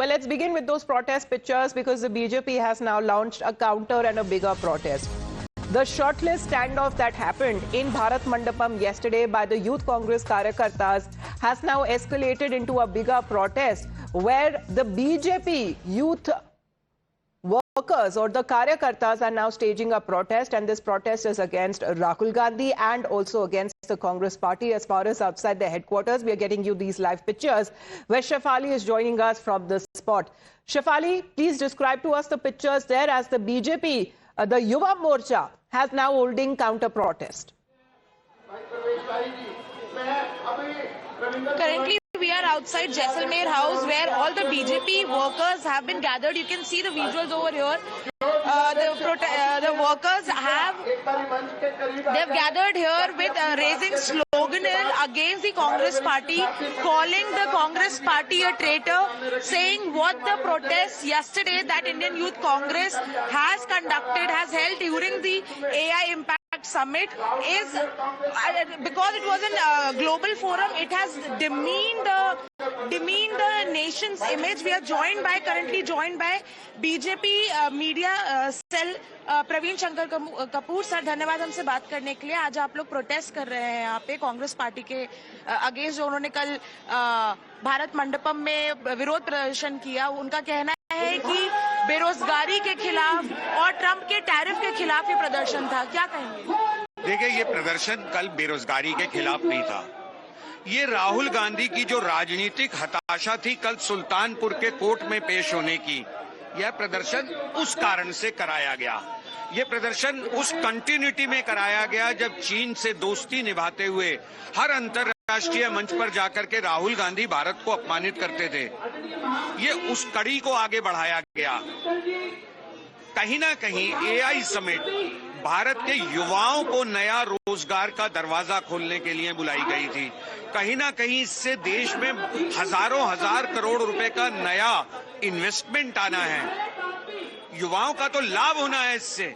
Well, let's begin with those protest pictures because the BJP has now launched a counter and a bigger protest. The shirtless standoff that happened in Bharat Mandapam yesterday by the Youth Congress Karyakartas has now escalated into a bigger protest where the BJP youth workers or the Karyakartas are now staging a protest, and this protest is against Rahul Gandhi and also against the Congress party. As far as outside the headquarters, we are getting you these live pictures where Shefali is joining us from the spot. Shefali, please describe to us the pictures there as the BJP, the Yuva Morcha, has now holding counter protest. Currently, we are outside Jaisalmer House where all the BJP workers have been gathered. You can see the visuals over here. The workers they've gathered here with raising slogan against the Congress party, calling the Congress party a traitor, saying what the protest yesterday that Indian Youth Congress has held during the AI Impact Summit is because it was a global forum. It has demeaned the nation's image. We are currently joined by BJP media cell Praveen Shankar Kapoor sir, धन्यवाद हमसे बात करने के लिए। आज आप लोग protest कर रहे हैं यहाँ पे कांग्रेस पार्टी के अगेंस्ट, जो उन्होंने कल भारत मंडपम में विरोध प्रदर्शन किया। उनका कहना है कि बेरोजगारी के खिलाफ और ट्रंप के टैरिफ के खिलाफ ये प्रदर्शन था। क्या कहेंगे? देखिए, ये प्रदर्शन कल बेरोजगारी के खिलाफ नहीं था। ये राहुल गांधी की जो राजनीतिक हताशा थी कल सुल्तानपुर के कोर्ट में पेश होने की, यह प्रदर्शन उस कारण से कराया गया। ये प्रदर्शन उस कंटिन्यूटी में कराया गया जब चीन से दोस्ती निभाते हुए हर अंतर्राष्ट्रीय मंच पर जाकर के राहुल गांधी भारत को अपमानित करते थे। ये उस कड़ी को आगे बढ़ाया गया। कहीं ना कहीं एआई समेत भारत के युवाओं को नया रोजगार का दरवाजा खोलने के लिए बुलाई गई थी। कहीं ना कहीं इससे देश में हजारों हजार करोड़ रुपए का नया इन्वेस्टमेंट आना है, युवाओं का तो लाभ होना है इससे।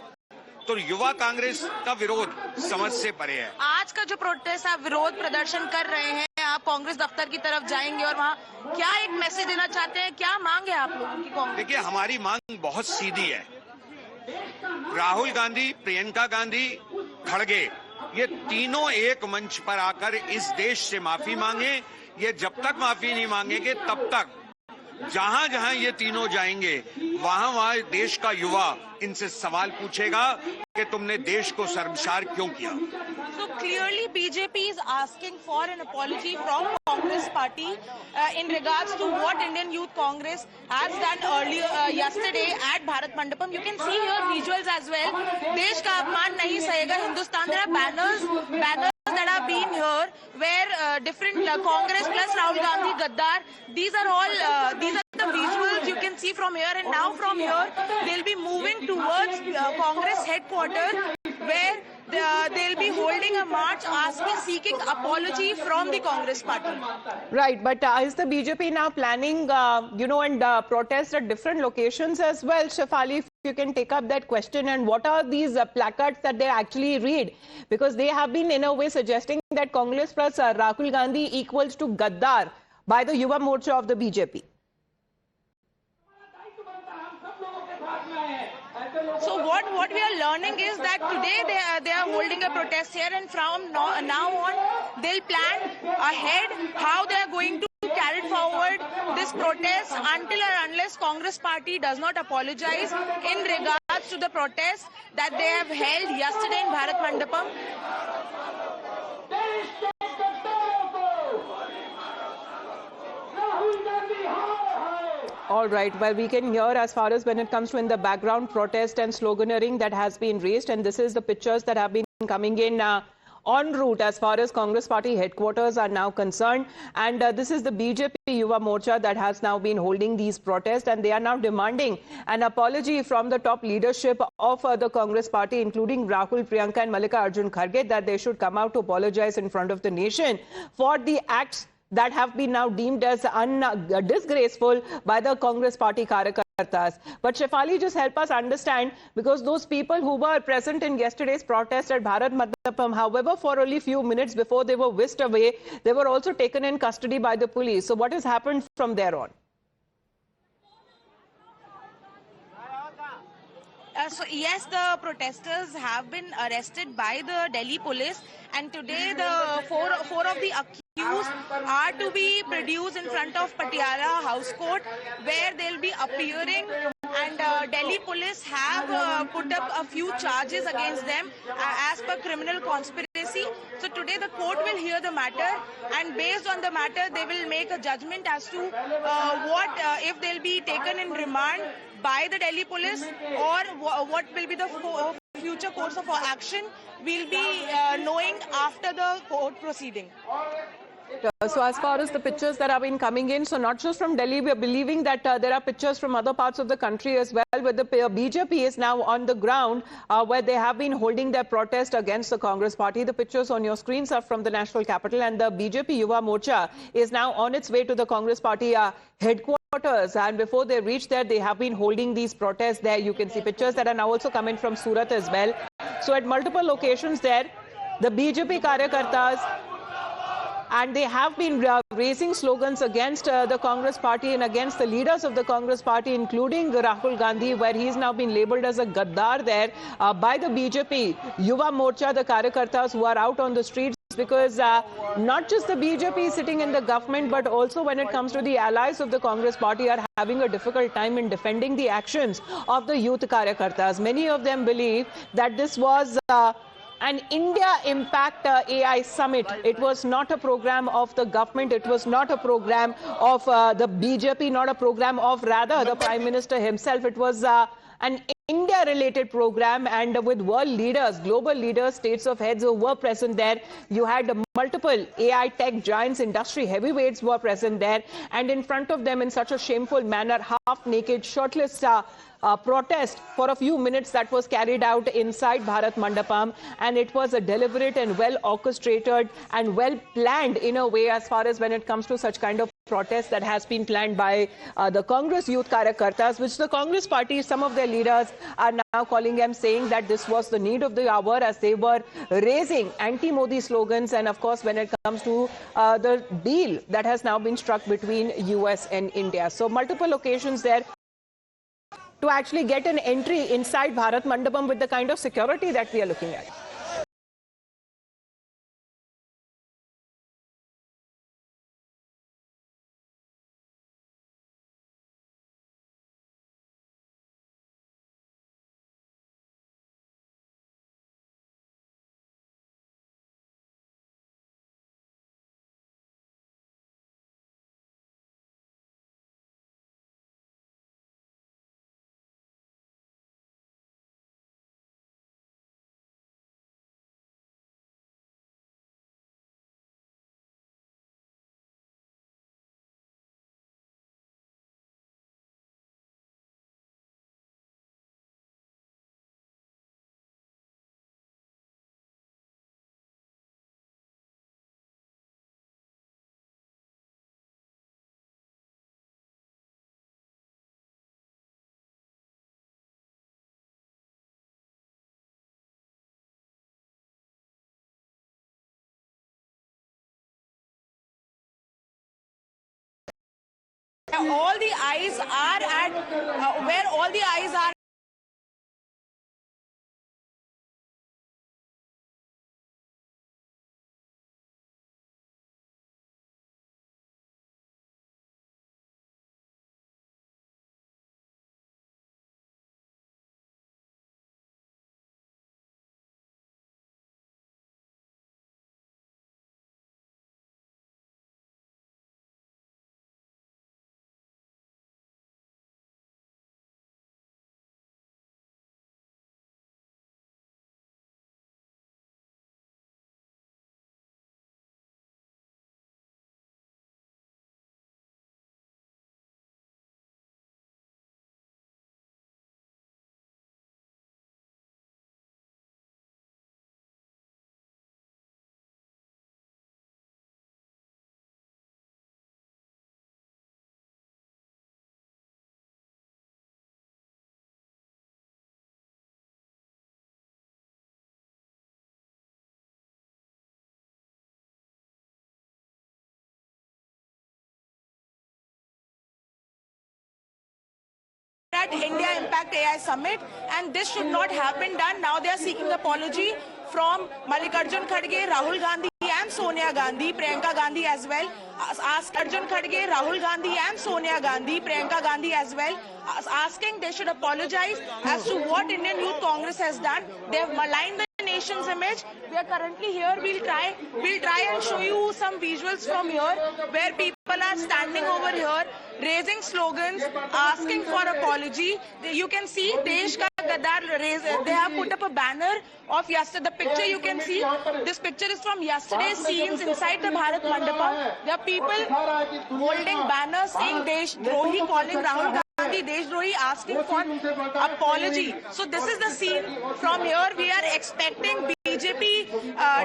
तो युवा कांग्रेस का विरोध समझ से परे है। आज का जो प्रोटेस्ट आप विरोध प्रदर्शन कर रहे हैं, आप कांग्रेस दफ्तर की तरफ जाएंगे और वहाँ क्या एक मैसेज देना चाहते हैं? क्या मांग है आप लोगों की कांग्रेस? देखिए, हमारी मांग बहुत सीधी है। राहुल गांधी, प्रियंका गांधी, खड़गे, ये तीनों एक मंच पर आकर इस देश से माफी मांगे। ये जब तक माफी नहीं मांगेंगे तब तक जहां जहां ये तीनों जाएंगे वहां वहां देश का युवा इनसे सवाल पूछेगा कि तुमने देश को शर्मसार क्यों किया। So clearly BJP is asking for an apology from Congress party in regards to what Indian Youth Congress has done earlier yesterday at Bharat Mandapam. You can see here visuals as well. देश का अपमान नहीं सहेगा Hindustan. There are banners that have been here where different Congress plus Rahul Gandhi, Gaddar, these are the visuals you can see from here, and now from here they'll be moving towards Congress headquarters where they'll be holding a march seeking apology from the Congress party. Right, but is the BJP now planning, and protest at different locations as well? Shefali, if you can take up that question, and what are these placards that they actually read? Because they have been in a way suggesting that Congress plus Rahul Gandhi equals to Gaddar by the Yuva Morcha of the BJP. So what we are learning is that today they are holding a protest here, and from now on they'll plan ahead how they are going to carry forward this protest until or unless Congress party does not apologize in regards to the protest that they have held yesterday in Bharat Mandapam. All right, well, we can hear as far as when it comes to in the background protest and sloganeering that has been raised, and this is the pictures that have been coming in en route as far as Congress party headquarters are now concerned. And this is the BJP Yuva Morcha that has now been holding these protests, and they are now demanding an apology from the top leadership of the Congress party, including Rahul, Priyanka and Mallikarjun Kharge, that they should come out to apologize in front of the nation for the acts that have been now deemed as disgraceful by the Congress party Karyakartas. But Shefali, just help us understand, because those people who were present in yesterday's protest at Bharat Mandapam, however, for only few minutes before they were whisked away, they were also taken in custody by the police. So what has happened from there on? So yes, the protesters have been arrested by the Delhi police, and today the four of the accused are to be produced in front of Patiala House Court, where they'll be appearing. And Delhi police have put up a few charges against them as per criminal conspiracy. So today the court will hear the matter, and based on the matter, they will make a judgment as to what if they'll be taken in remand by the Delhi police, or what will be the future course of action. We'll be knowing after the court proceeding. So as far as the pictures that have been coming in, so not just from Delhi, we are believing that there are pictures from other parts of the country as well, where the BJP is now on the ground, where they have been holding their protest against the Congress party. The pictures on your screens are from the national capital, and the BJP Yuva Morcha is now on its way to the Congress party headquarters. And before they reach there, they have been holding these protests there. You can see pictures that are now also coming from Surat as well. So at multiple locations there, the BJP Karyakartas, and they have been raising slogans against the Congress party and against the leaders of the Congress party, including Rahul Gandhi, where he's now been labelled as a Gaddar there by the BJP Yuva Morcha, the Karyakartas who are out on the streets. Because not just the BJP sitting in the government, but also when it comes to the allies of the Congress party are having a difficult time in defending the actions of the youth Karyakartas. Many of them believe that this was an India Impact AI Summit. It was not a program of the government. It was not a program of the BJP, not a program of rather the Prime Minister himself. It was an India-related program, and with world leaders, global leaders, states of heads who were present there. You had multiple AI tech giants, industry heavyweights were present there, and in front of them in such a shameful manner, half-naked, shirtless protest for a few minutes that was carried out inside Bharat Mandapam, and it was a deliberate and well orchestrated and well planned in a way as far as when it comes to such kind of protest that has been planned by the Congress youth Karyakartas, which the Congress party, some of their leaders are now calling them, saying that this was the need of the hour as they were raising anti-Modi slogans. And of course, when it comes to the deal that has now been struck between US and India. So multiple occasions there to actually get an entry inside Bharat Mandapam with the kind of security that we are looking at. All the eyes are at where all the eyes are at India Impact AI Summit, and this should not have been done. Now they are seeking apology from Mallikarjun Kharge, Rahul Gandhi and Sonia Gandhi, Priyanka Gandhi as well. Ask Arjun Kharge, Rahul Gandhi and Sonia Gandhi, Priyanka Gandhi as well, asking they should apologize as to what Indian Youth Congress has done. They have maligned the nation's image. We are currently here. We'll try and show you some visuals from here where people are standing over here, raising slogans, asking for apology. You can see Desh Ka Gadar raise. They have put up a banner of yesterday. The picture you can see. This picture is from yesterday's scenes inside the Bharat Mandapam. There are people holding banners saying Desh Drohi, calling Rahul Gandhi Deshdrohi, asking for apology. So this is the scene from here. We are expecting BJP,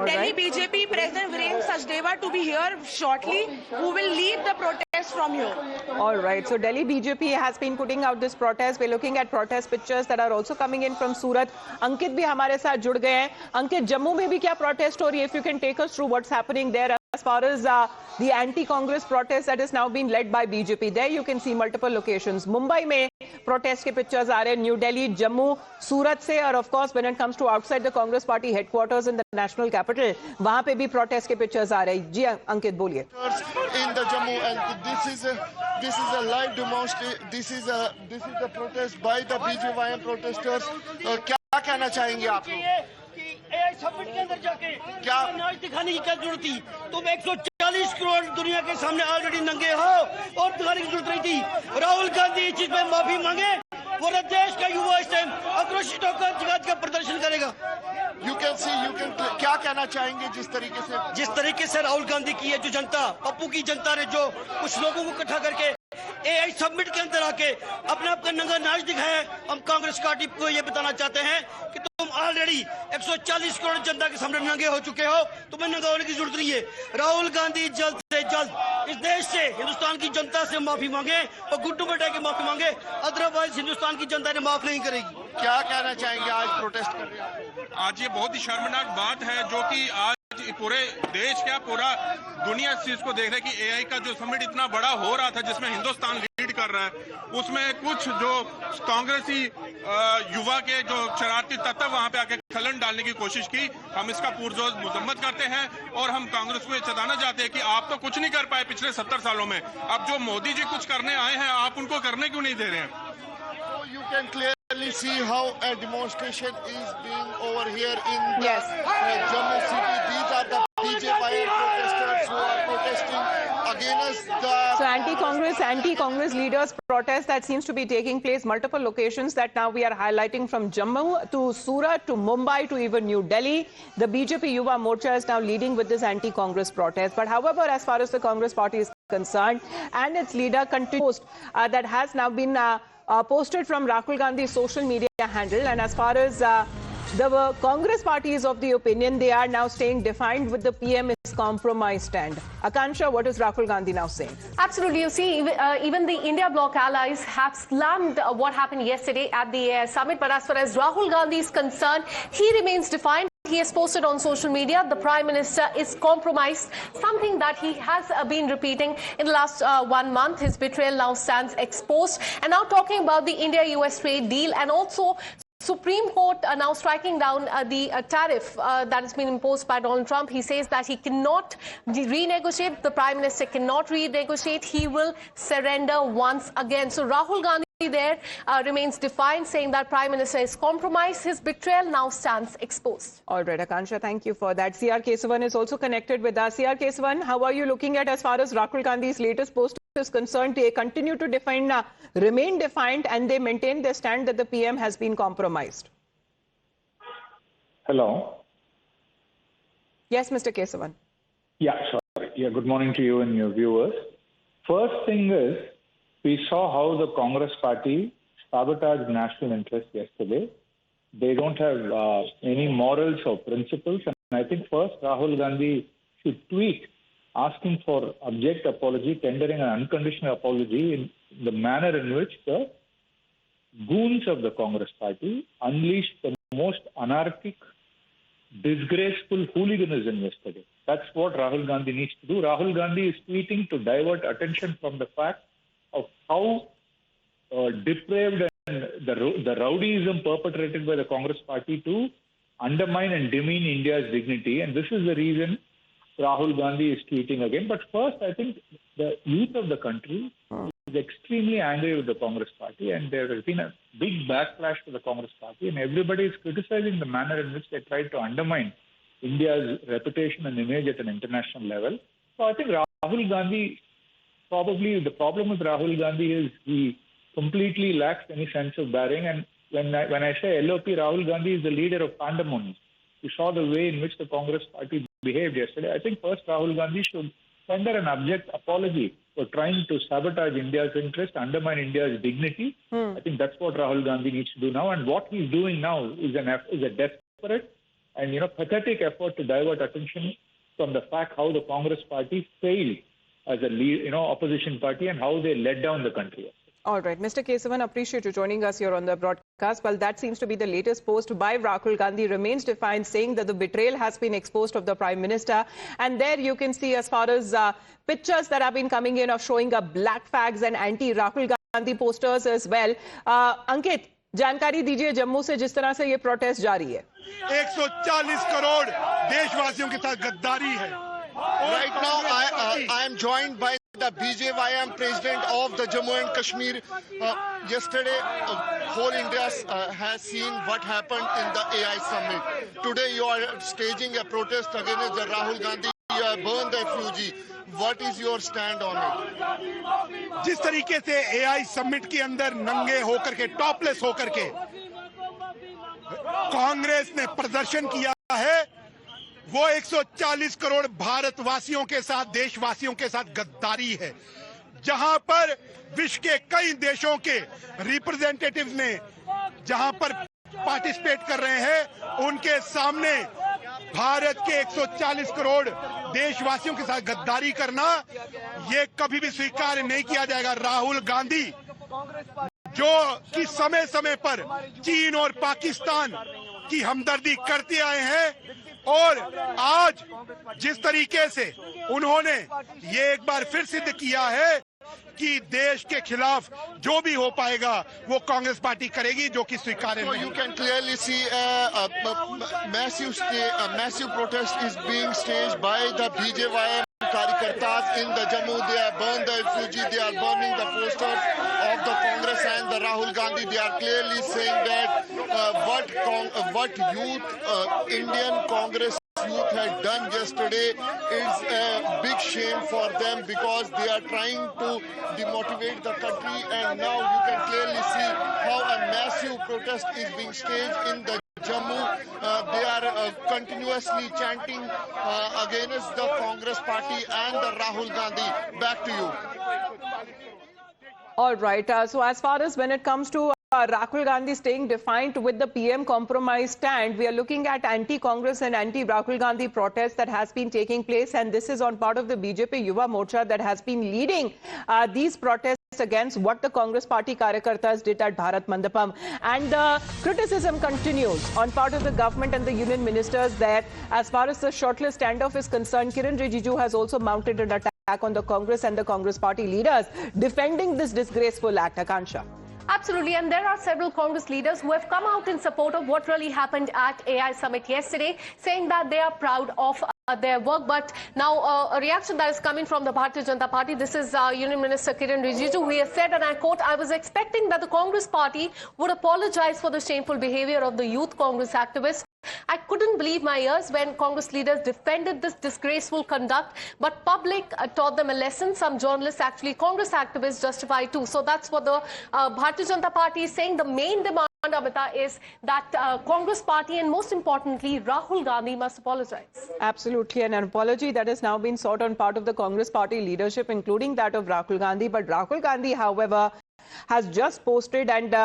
Delhi BJP President Virendra Sachdeva to be here shortly, who will lead the protest from here. All right. So Delhi BJP has been putting out this protest. We're looking at protest pictures that are also coming in from Surat. Ankit bhi hamare saath जुड़ गए हैं. Ankit, Jammu में भी क्या protest हो रही है? If you can take us through what's happening there as far as the anti-Congress protest that is now being led by BJP. There you can see multiple locations. Mumbai में protest के pictures आ रहे हैं. New Delhi, Jammu, Surat से, और of course when it comes to outside the Congress party headquarters in the national capital, वहाँ पे भी protest के pictures आ रहे हैं. जी अंकित बोलिए. In the Jammu, and this is a live demonstration. This is a protest by the BJP protesters. क्या कहना चाहेंगे आप लोग? समिट के अंदर जाके क्या नाच दिखाने की क्या जरूरत थी? तुम 140 करोड़ दुनिया के सामने ऑलरेडी नंगे हो और दिखाने की जरूरत नहीं थी. राहुल गांधी इस चीज में माफी मांगे, पूरे देश का युवा इस टाइम आक्रोशित होकर जिहाद का प्रदर्शन करेगा. You can क्या कहना चाहेंगे जिस तरीके से राहुल गांधी की है जो जनता, पप्पू की जनता ने जो कुछ लोगों को इकट्ठा करके AI समिट के अंदर आके अपने आप का नंगा नाच दिखाया. हम कांग्रेस पार्टी को ये बताना चाहते हैं कि तुम ऑलरेडी 140 करोड़ जनता के सामने नंगे हो चुके हो. तुम्हें नंगा होने की जरूरत नहीं है. राहुल गांधी जल्द से जल्द इस देश से, हिंदुस्तान की जनता से माफी मांगे और गुड्डू बेटा की माफी मांगे. अदरवाइज हिंदुस्तान की जनता ने माफ नहीं करेगी. क्या कहना चाहेंगे आज प्रोटेस्ट कर रहे हैं? आज ये बहुत ही शर्मनाक बात है जो कि आज पूरे देश क्या पूरा दुनिया इस चीज को देख रहे हैं कि AI का जो समिट इतना बड़ा हो रहा था जिसमें हिंदुस्तान लीड कर रहा है, उसमें कुछ जो कांग्रेसी युवा के जो शरारती तत्व वहां पे आके खलन डालने की कोशिश की. हम इसका पुरजोर मजम्मत करते हैं और हम कांग्रेस को ये चेताना चाहते हैं कि आप तो कुछ नहीं कर पाए पिछले 70 सालों में. अब जो मोदी जी कुछ करने आए हैं आप उनको करने क्यों नहीं दे रहे हैं? You can clearly see how a demonstration is being over here in the Jammu city. These are the BJP protesters who are protesting against the... So anti-Congress leaders protest that seems to be taking place multiple locations that now we are highlighting, from Jammu to Surat to Mumbai to even New Delhi. The BJP Yuva Morcha is now leading with this anti-Congress protest. But however, as far as the Congress party is concerned, and its leader continues that has now been posted from Rahul Gandhi's social media handle, and as far as the Congress party is of the opinion, they are now staying defined with the PM's compromise stand. Akansha, what is Rahul Gandhi now saying? Absolutely. You see, even the India bloc allies have slammed what happened yesterday at the summit. But as far as Rahul Gandhi is concerned, he remains defined. He has posted on social media, the Prime Minister is compromised, something that he has been repeating in the last 1 month. His betrayal now stands exposed. And now talking about the India-US trade deal, and also Supreme Court now striking down the tariff that has been imposed by Donald Trump. He says that he cannot renegotiate. The Prime Minister cannot renegotiate. He will surrender once again. So Rahul Gandhi there remains defiant, saying that Prime Minister is compromised. His betrayal now stands exposed. All right, Akansha, thank you for that. C.R. Kesavan is also connected with us. C.R. Kesavan, how are you looking at as far as Rahul Gandhi's latest post is concerned? They continue to remain defiant, and they maintain their stand that the PM has been compromised. Hello. Yes, Mr. Kesavan. Yeah, sorry. Yeah, good morning to you and your viewers. First thing is, we saw how the Congress party sabotaged national interest yesterday. They don't have any morals or principles. And I think first Rahul Gandhi should tweet asking for abject apology, tendering an unconditional apology in the manner in which the goons of the Congress party unleashed the most anarchic, disgraceful hooliganism yesterday. That's what Rahul Gandhi needs to do. Rahul Gandhi is tweeting to divert attention from the fact of how depraved the rowdyism perpetrated by the Congress party to undermine and demean India's dignity. And this is the reason Rahul Gandhi is tweeting again. But first, I think the youth of the country is extremely angry with the Congress party, and there has been a big backlash to the Congress party, and everybody is criticizing the manner in which they tried to undermine India's reputation and image at an international level. So I think Rahul Gandhi, probably the problem with Rahul Gandhi is he completely lacks any sense of bearing. And when I say LOP, Rahul Gandhi is the leader of pandemonium. You saw the way in which the Congress party behaved yesterday. I think first Rahul Gandhi should tender an abject apology for trying to sabotage India's interest, undermine India's dignity. I think that's what Rahul Gandhi needs to do now. And what he's doing now is a desperate and pathetic effort to divert attention from the fact how the Congress party failed as a lead, opposition party, and how they led down the country. All right, Mr. Kesavan, appreciate you joining us here on the broadcast. Well, that seems to be the latest post by Rahul Gandhi, remains defiant, saying that the betrayal has been exposed of the Prime Minister. And there you can see, as far as pictures that have been coming in of showing up black flags and anti-Rahul Gandhi posters as well. Ankit, जानकारी दीजिए जम्मू से जिस तरह से ये protest जारी है। 140 करोड़ देशवासियों के साथ गद्दारी है। Right now, I am joined by the BJYM president of the Jammu and Kashmir. Yesterday, whole India has seen what happened in the AI summit. Today, you are staging a protest against the Rahul Gandhi. You have burned the effigy. What is your stand on it? जिस तरीके से AI summit के अंदर नंगे होकर के, topless होकर के कांग्रेस ने प्रदर्शन किया है, वो 140 करोड़ भारतवासियों के साथ, देशवासियों के साथ गद्दारी है। जहां पर विश्व के कई देशों के रिप्रेजेंटेटिव्स ने जहां पर पार्टिसिपेट कर रहे हैं, उनके सामने भारत के 140 करोड़ देशवासियों के साथ गद्दारी करना, ये कभी भी स्वीकार नहीं किया जाएगा। राहुल गांधी जो कि समय समय पर चीन और पाकिस्तान की हमदर्दी करते आए हैं, और आज जिस तरीके से उन्होंने ये एक बार फिर सिद्ध किया है कि देश के खिलाफ जो भी हो पाएगा वो कांग्रेस पार्टी करेगी, जो कि स्वीकार्य नहीं। You can clearly see a massive protest is being staged by the BJYM Karyakartas in the Jammu. They have burned the effigy, they are burning the posters of the Congress and the Rahul Gandhi. They are clearly saying that what youth, Indian Congress youth had done yesterday is a big shame for them, because they are trying to demotivate the country. And now you can clearly see how a massive protest is being staged in the Jammu. They are continuously chanting against the Congress party and the Rahul Gandhi. Back to you. All right. So as far as when it comes to Rahul Gandhi staying defiant with the PM compromise stand, we are looking at anti-Congress and anti-Rahul Gandhi protests that has been taking place, and this is on part of the BJP Yuva Morcha that has been leading these protests against what the Congress party Karyakartas did at Bharat Mandapam. And the criticism continues on part of the government and the union ministers there. As far as the shortlist standoff is concerned, Kiren Rijiju has also mounted an attack on the Congress and the Congress party leaders, defending this disgraceful act. Akansha. Absolutely, and there are several Congress leaders who have come out in support of what really happened at AI Summit yesterday, saying that they are proud of their work. But now a reaction that is coming from the Bharatiya Janata Party. This is Union Minister Kiren Rijiju, who has said, and I quote, "I was expecting that the Congress party would apologize for the shameful behavior of the youth Congress activists. I couldn't believe my ears when Congress leaders defended this disgraceful conduct, but public taught them a lesson. Some journalists, actually Congress activists, justify too." So that's what the Bharatiya Janata Party is saying. The main demand, Amita, is that Congress party and most importantly Rahul Gandhi must apologize. Absolutely, and an apology that has now been sought on part of the Congress party leadership, including that of Rahul Gandhi. But Rahul Gandhi, however, has just posted, and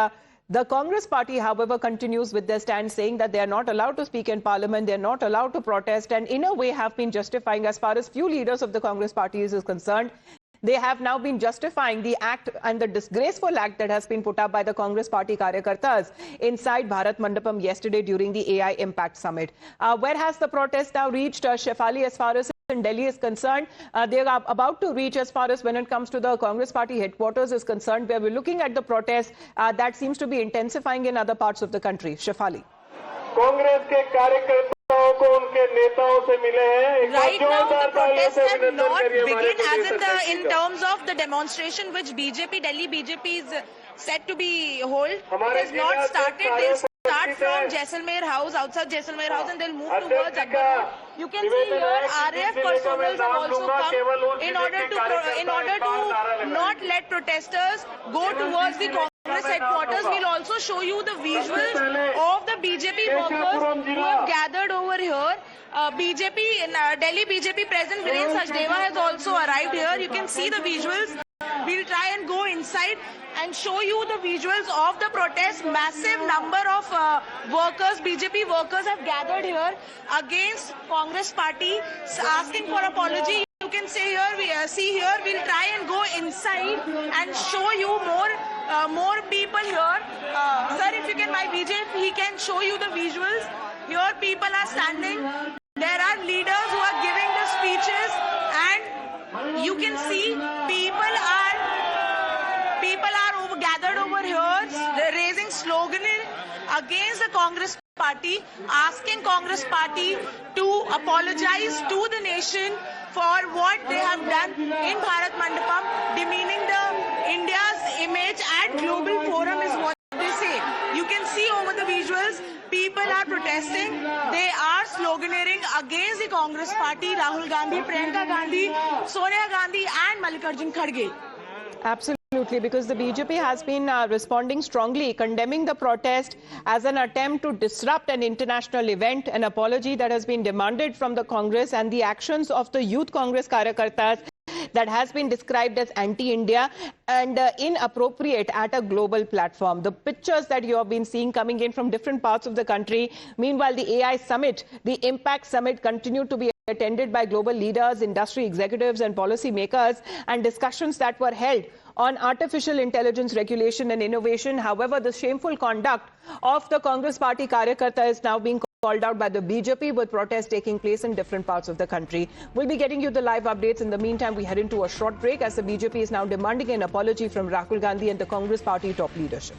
the Congress party, however, continues with their stand, saying that they are not allowed to speak in parliament, they are not allowed to protest, and in a way have been justifying, as far as few leaders of the Congress party is concerned, they have now been justifying the act and the disgraceful act that has been put up by the Congress party Karyakartas inside Bharat Mandapam yesterday during the AI Impact Summit. Where has the protest now reached, Shefali, as far as in Delhi is concerned. They are about to reach as far as when it comes to the Congress party headquarters is concerned, where we're looking at the protest that seems to be intensifying in other parts of the country. Shefali. Congress के कार्यकर्ताओं को उनके नेताओं से मिले हैं. Right now, the protests have not begun as in terms of the demonstration which Delhi BJP is set to be hold. It has not started. They'll start from Jaisalmer House, outside Jaisalmer House, and they'll move towards Akbar Road. You can see here RAF personnel have also come in order to not let protesters go towards the Congress headquarters. We'll also show you the visuals of the BJP workers who have gathered over here. Delhi BJP President Viren Sachdeva has also arrived here. You can see the visuals. We'll try and go inside and show you the visuals of the protest. Massive number of workers, BJP workers have gathered here against Congress party, asking for apology. You can see here, we'll try and go inside and show you more people here. Sir, if you can, my BJ, if he can show you the visuals. Here people are standing. There are leaders who are giving the speeches, and you can see people are gathered over here. They're raising slogan against the Congress party, asking Congress party to apologize to the nation for what they have done in Bharat Mandapam, demeaning India's image at global forum is what they say. You can see over the visuals, people are protesting. They are sloganeering against the Congress party, Rahul Gandhi, Priyanka Gandhi, Sonia Gandhi and Mallikarjun Kharge. Absolutely, because the BJP has been responding strongly, condemning the protest as an attempt to disrupt an international event, an apology that has been demanded from the Congress, and the actions of the youth Congress Karyakartas that has been described as anti-India and inappropriate at a global platform. The pictures that you have been seeing coming in from different parts of the country. Meanwhile, the AI Summit, the Impact Summit, continued to be attended by global leaders, industry executives and policy makers, and discussions that were held on artificial intelligence regulation and innovation. However, the shameful conduct of the Congress party Karyakarta is now being called out by the BJP, with protests taking place in different parts of the country. We'll be getting you the live updates. In the meantime, we head into a short break as the BJP is now demanding an apology from Rahul Gandhi and the Congress party top leadership.